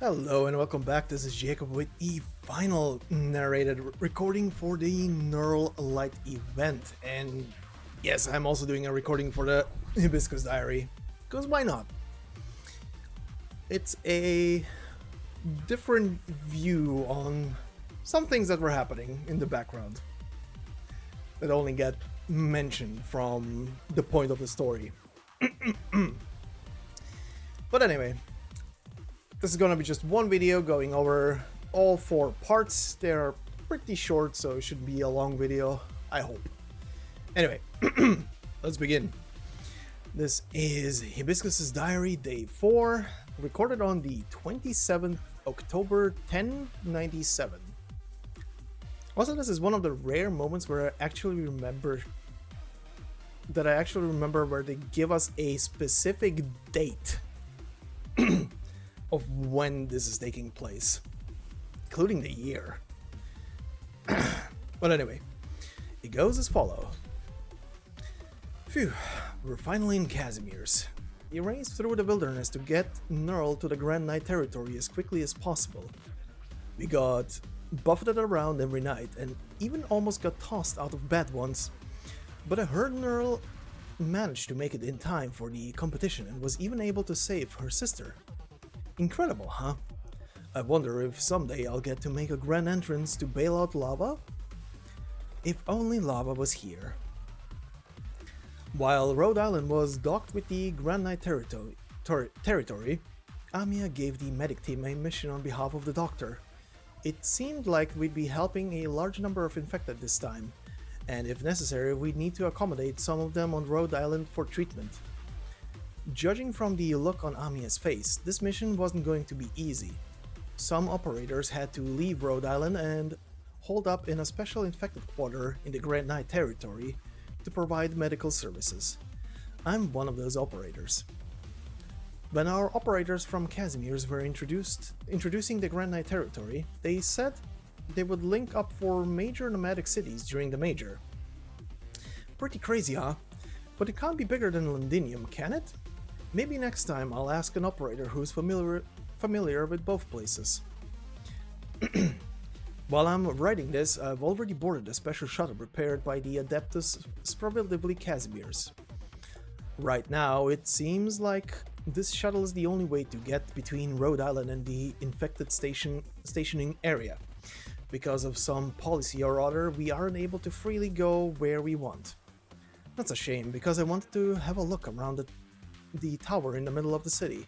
Hello and welcome back. This is Jacob with the final narrated recording for the Nearl Light event. And yes, I'm also doing a recording for the Hibiscus Diary, because why not? It's a different view on some things that were happening in the background that only get mentioned from the point of the story. But anyway, this is gonna be just one video going over all 4 parts. They're pretty short, so it shouldn't be a long video, I hope. Anyway, let's begin. This is Hibiscus Diary Day 4, recorded on the 27th October 1097. Also, this is one of the rare moments where I actually remember where they give us a specific date of when this is taking place, including the year. But anyway, it goes as follows. Phew, we're finally in Casimir's. We raced through the wilderness to get Nearl to the Grand Knight territory as quickly as possible. We got buffeted around every night and even almost got tossed out of bed once, but I heard Nearl managed to make it in time for the competition and was even able to save her sister. Incredible, huh? I wonder if someday I'll get to make a grand entrance to bail out Lava? If only Lava was here. While Rhode Island was docked with the Grand Knight territory, Amiya gave the medic team a mission on behalf of the doctor. It seemed like we'd be helping a large number of infected this time, and if necessary we'd need to accommodate some of them on Rhode Island for treatment. Judging from the look on Amiya's face, this mission wasn't going to be easy. Some operators had to leave Rhode Island and hold up in a special infected quarter in the Grand Knight territory to provide medical services. I'm one of those operators. When our operators from Casimir's were introducing the Grand Knight territory, they said they would link up for major nomadic cities during the major. Pretty crazy, huh? But it can't be bigger than Londinium, can it? Maybe next time I'll ask an operator who's familiar with both places. While I'm writing this, I've already boarded a special shuttle prepared by the Adeptus Spravedlively Casimir's. Right now, it seems like this shuttle is the only way to get between Rhode Island and the infected stationing area. Because of some policy or other, we aren't able to freely go where we want. That's a shame, because I wanted to have a look around the tower in the middle of the city.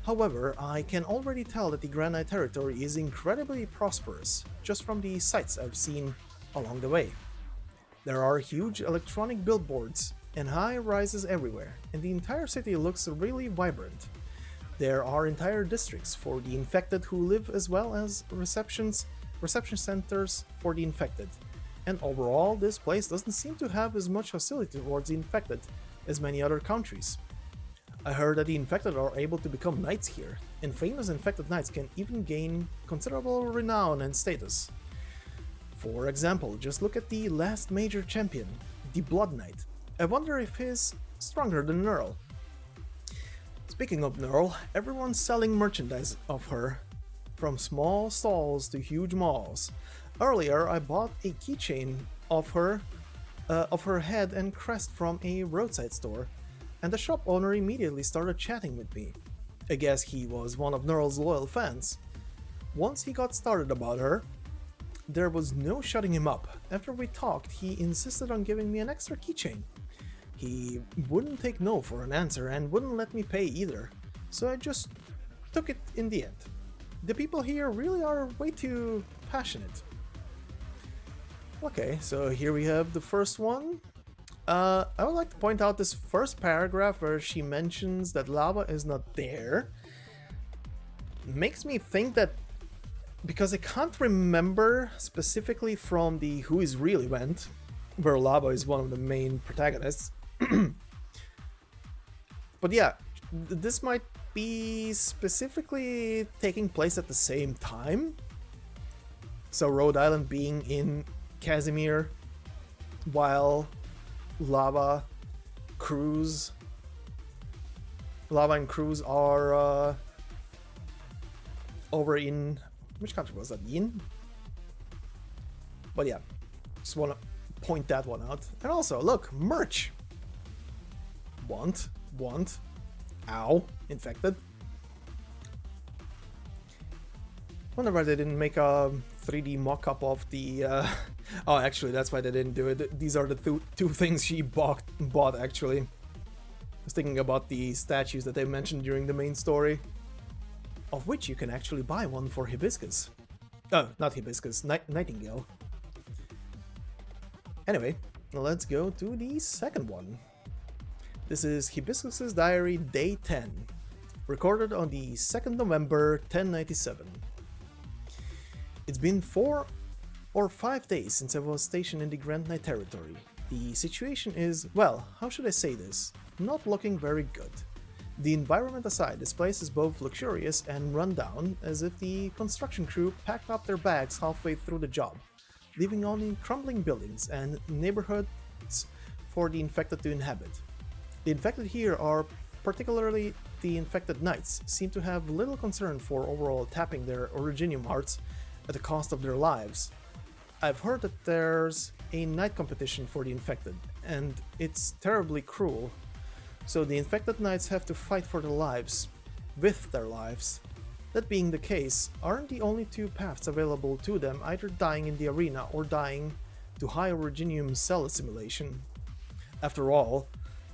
However, I can already tell that the Grand Knight territory is incredibly prosperous, just from the sights I've seen along the way. There are huge electronic billboards and high rises everywhere, and the entire city looks really vibrant. There are entire districts for the infected who live, as well as reception centers for the infected. And overall, this place doesn't seem to have as much hostility towards the infected as many other countries. I heard that the infected are able to become knights here, and famous infected knights can even gain considerable renown and status. For example, just look at the last major champion, the Blood Knight. I wonder if he's stronger than Nearl. Speaking of Nearl, everyone's selling merchandise of her, from small stalls to huge malls. Earlier, I bought a keychain of her head and crest from a roadside store, and the shop owner immediately started chatting with me. I guess he was one of Nearl's loyal fans. Once he got started about her, there was no shutting him up. After we talked, he insisted on giving me an extra keychain. He wouldn't take no for an answer and wouldn't let me pay either, so I just took it in the end. The people here really are way too passionate. Okay, so here we have the first one. I would like to point out this first paragraph where she mentions that Lava is not there. Makes me think that, because I can't remember specifically from the Who Is Really Went, where Lava is one of the main protagonists. But yeah, this might be specifically taking place at the same time. So Rhode Island being in Casimir, while Lava and Cruz are over in... which country was that? Yin? But yeah, just want to point that one out. And also, look, merch! Want. Ow, infected. Wonder why they didn't make a 3D mock-up of the... Oh, actually, that's why they didn't do it. These are the two things she bought, actually. I was thinking about the statues that they mentioned during the main story. Of which you can actually buy one for Hibiscus. Oh, not Hibiscus, Nightingale. Anyway, let's go to the second one. This is Hibiscus Diary Day 10, recorded on the 2nd November 1097. It's been 4 or 5 days since I was stationed in the Grand Knight territory. The situation is, well, how should I say this? Not looking very good. The environment aside, this place is both luxurious and run down, as if the construction crew packed up their bags halfway through the job, leaving only crumbling buildings and neighborhoods for the infected to inhabit. The infected here are, particularly the infected knights, seem to have little concern for overall tapping their originium hearts at the cost of their lives. I've heard that there's a knight competition for the infected, and it's terribly cruel. So the infected knights have to fight for their lives, with their lives. That being the case, aren't the only two paths available to them either dying in the arena or dying to high originium cell assimilation? After all,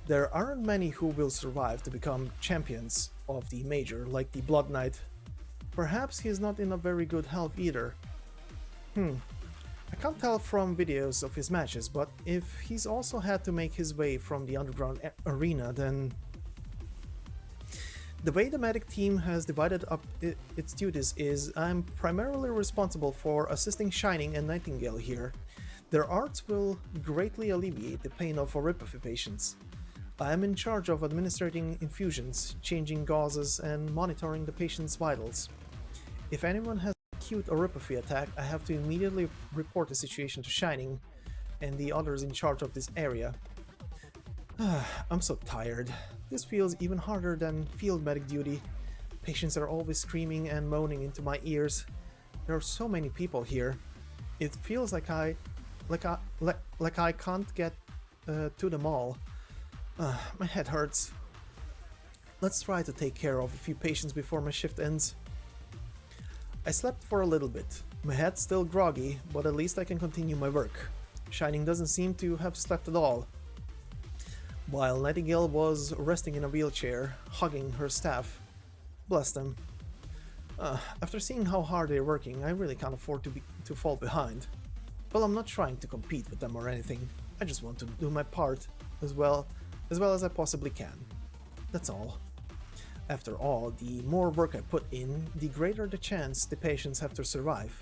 there aren't many who will survive to become champions of the major, like the Blood Knight. Perhaps he is not in a very good health either. I can't tell from videos of his matches, but if he's also had to make his way from the underground arena, then... The way the medic team has divided up its duties is I'm primarily responsible for assisting Shining and Nightingale here. Their arts will greatly alleviate the pain of oropathy patients. I am in charge of administering infusions, changing gauzes, and monitoring the patient's vitals. If anyone has an acute oropathy attack, I have to immediately report the situation to Shining and the others in charge of this area. I'm so tired. This feels even harder than field medic duty. Patients are always screaming and moaning into my ears. There are so many people here. It feels like I can't get to them all. My head hurts. Let's try to take care of a few patients before my shift ends. I slept for a little bit. My head's still groggy, but at least I can continue my work. Shining doesn't seem to have slept at all. While Nightingale was resting in a wheelchair, hugging her staff. Bless them. After seeing how hard they're working, I really can't afford to fall behind. Well, I'm not trying to compete with them or anything. I just want to do my part as well as I possibly can. That's all. After all, the more work I put in, the greater the chance the patients have to survive.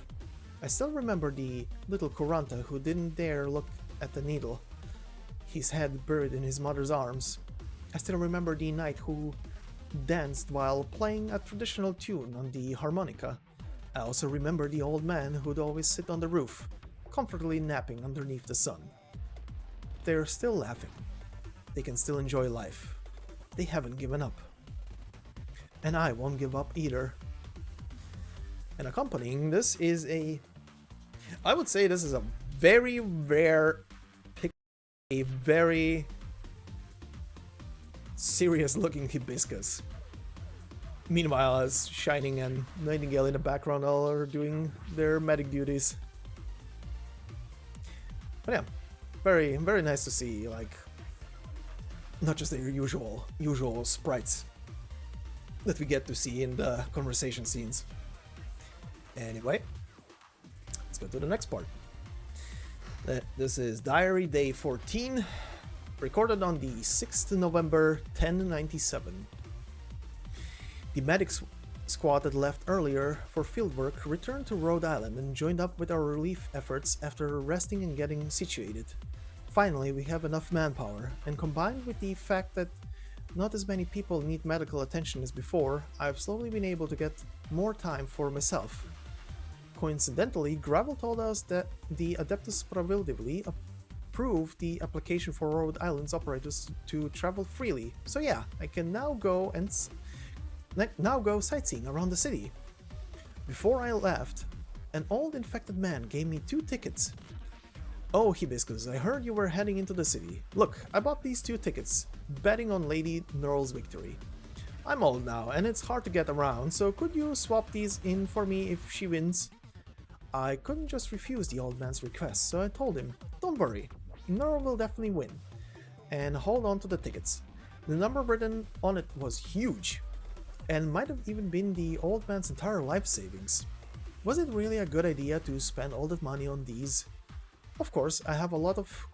I still remember the little Kuranta who didn't dare look at the needle, his head buried in his mother's arms. I still remember the knight who danced while playing a traditional tune on the harmonica. I also remember the old man who'd always sit on the roof, comfortably napping underneath the sun. They're still laughing. They can still enjoy life. They haven't given up. And I won't give up either. And accompanying this is I would say this is a very rare picture, a very serious looking Hibiscus. Meanwhile, as Shining and Nightingale in the background all are doing their medic duties. But yeah, very, very nice to see, like, not just their usual sprites that we get to see in the conversation scenes. Anyway, let's go to the next part. This is Diary Day 14, recorded on the 6th November 1097. The medics squad that left earlier for fieldwork returned to Rhode Island and joined up with our relief efforts after resting and getting situated. Finally, we have enough manpower, and combined with the fact that not as many people need medical attention as before, I've slowly been able to get more time for myself. Coincidentally, Gravel told us that the Adeptus prohibitively approved the application for Rhode Island's operators to travel freely. So yeah, I can now go sightseeing around the city. Before I left, an old infected man gave me 2 tickets. "Oh, Hibiscus, I heard you were heading into the city. Look, I bought these 2 tickets, betting on Lady Nearl's victory. I'm old now, and it's hard to get around, so could you swap these in for me if she wins?" I couldn't just refuse the old man's request, so I told him, "Don't worry, Nearl will definitely win," and hold on to the tickets. The number written on it was huge, and might have even been the old man's entire life savings. Was it really a good idea to spend all that money on these? Of course, I have a lot of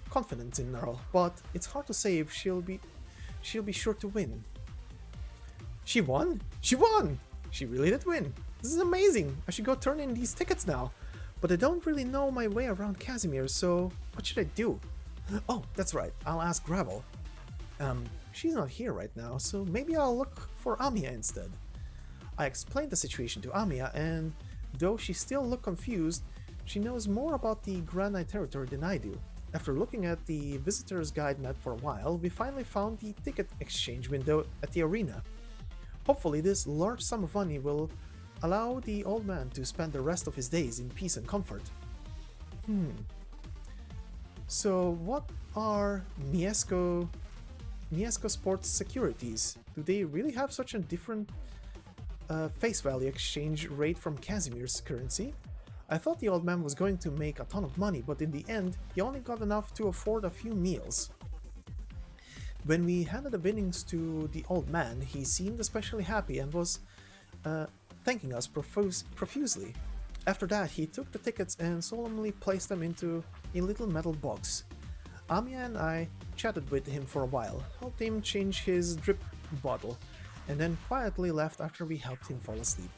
confidence in Nearl, but it's hard to say if she'll be sure to win. She won? She won! She really did win. This is amazing. I should go turn in these tickets now. But I don't really know my way around Casimir, so what should I do? Oh, that's right. I'll ask Gravel. She's not here right now, so maybe I'll look for Amiya instead. I explained the situation to Amiya, and though she still looked confused, she knows more about the Grand Knight territory than I do. After looking at the visitor's guide map for a while, we finally found the ticket exchange window at the arena. Hopefully this large sum of money will allow the old man to spend the rest of his days in peace and comfort. So what are Miesco Sports securities? Do they really have such a different face value exchange rate from Casimir's currency? I thought the old man was going to make a ton of money, but in the end, he only got enough to afford a few meals. When we handed the winnings to the old man, he seemed especially happy and was thanking us profusely. After that, he took the tickets and solemnly placed them into a little metal box. Amiya and I chatted with him for a while, helped him change his drip bottle, and then quietly left after we helped him fall asleep.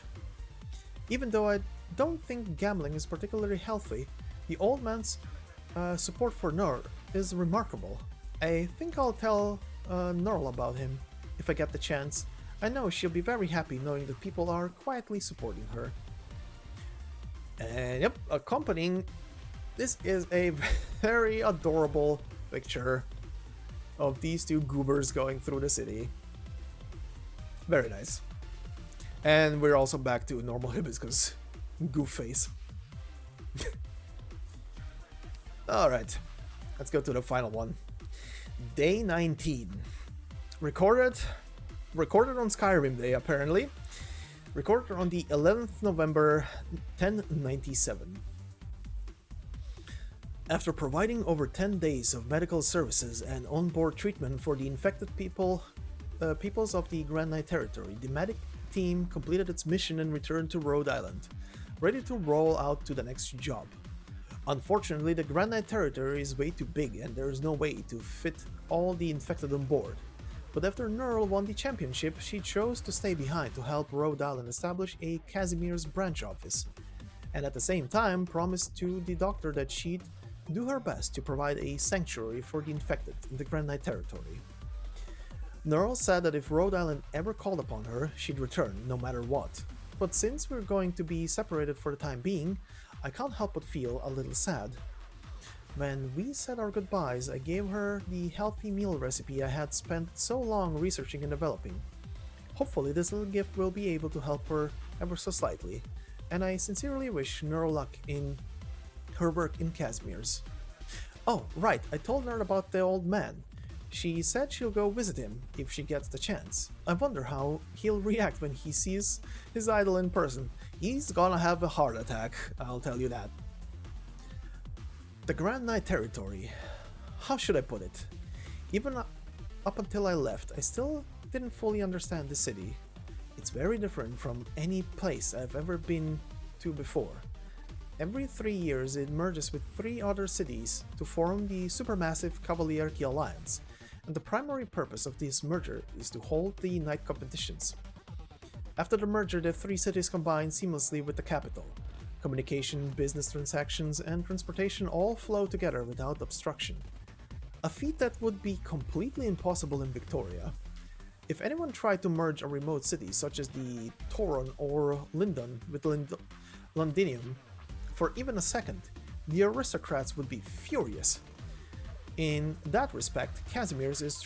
Even though I don't think gambling is particularly healthy, the old man's support for Nearl is remarkable. I think I'll tell Nearl about him if I get the chance. I know she'll be very happy knowing that people are quietly supporting her. And yep, accompanying this is a very adorable picture of these 2 goobers going through the city. Very nice. And we're also back to normal Hibiscus goof face. Alright, let's go to the final one. Day 19. Recorded on Skyrim Day, apparently. Recorded on the 11th November 1097. After providing over 10 days of medical services and on-board treatment for the infected peoples of the Grand Knight territory, the medic team completed its mission and returned to Rhode Island, ready to roll out to the next job. Unfortunately, the Grand Knight territory is way too big and there is no way to fit all the infected on board. But after Nearl won the championship, she chose to stay behind to help Rhode Island establish a Casimir's branch office, and at the same time promised to the doctor that she'd do her best to provide a sanctuary for the infected in the Grand Knight territory. Nearl said that if Rhode Island ever called upon her, she'd return no matter what. But since we're going to be separated for the time being, I can't help but feel a little sad. When we said our goodbyes, I gave her the healthy meal recipe I had spent so long researching and developing. Hopefully this little gift will be able to help her ever so slightly, and I sincerely wish Nearl luck in her work in Casimir's. Oh, right, I told her about the old man. She said she'll go visit him if she gets the chance. I wonder how he'll react when he sees his idol in person. He's gonna have a heart attack, I'll tell you that. The Grand Knight territory. How should I put it? Even up until I left, I still didn't fully understand the city. It's very different from any place I've ever been to before. Every 3 years it merges with 3 other cities to form the supermassive Cavalierarchy Alliance, and the primary purpose of this merger is to hold the knight competitions. After the merger, the 3 cities combine seamlessly with the capital. Communication, business transactions, and transportation all flow together without obstruction. A feat that would be completely impossible in Victoria. If anyone tried to merge a remote city such as the Toron or Lindon with Londinium for even a second, the aristocrats would be furious. In that respect, Casimir's is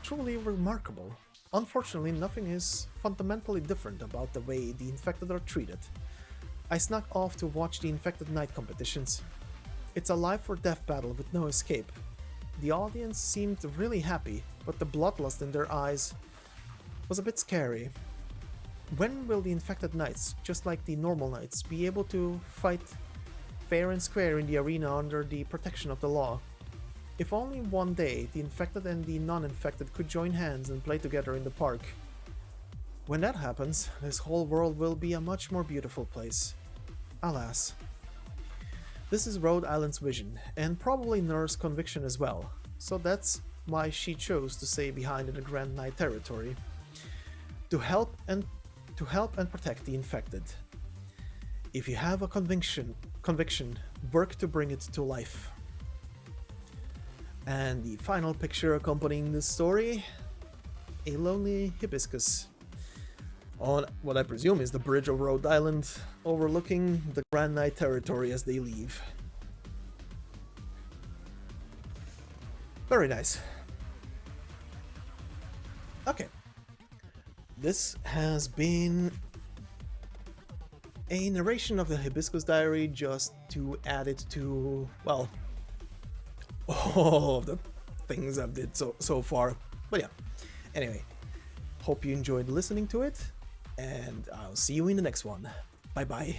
truly remarkable. Unfortunately, nothing is fundamentally different about the way the infected are treated. I snuck off to watch the Infected Knight competitions. It's a life or death battle with no escape. The audience seemed really happy, but the bloodlust in their eyes was a bit scary. When will the Infected Knights, just like the normal knights, be able to fight fair and square in the arena under the protection of the law? If only one day the infected and the non-infected could join hands and play together in the park. When that happens, this whole world will be a much more beautiful place. Alas. This is Rhode Island's vision, and probably Nearl's conviction as well, so that's why she chose to stay behind in the Grand Knight territory. To help and protect the infected. If you have a conviction, work to bring it to life. And the final picture accompanying this story, a lonely hibiscus on what I presume is the bridge of Rhode Island, overlooking the Grand Knight territory as they leave. Very nice. Okay. This has been a narration of the Hibiscus Diary, just to add it to, well, all of the things I've did so far. But yeah, anyway, hope you enjoyed listening to it, and I'll see you in the next one. Bye bye.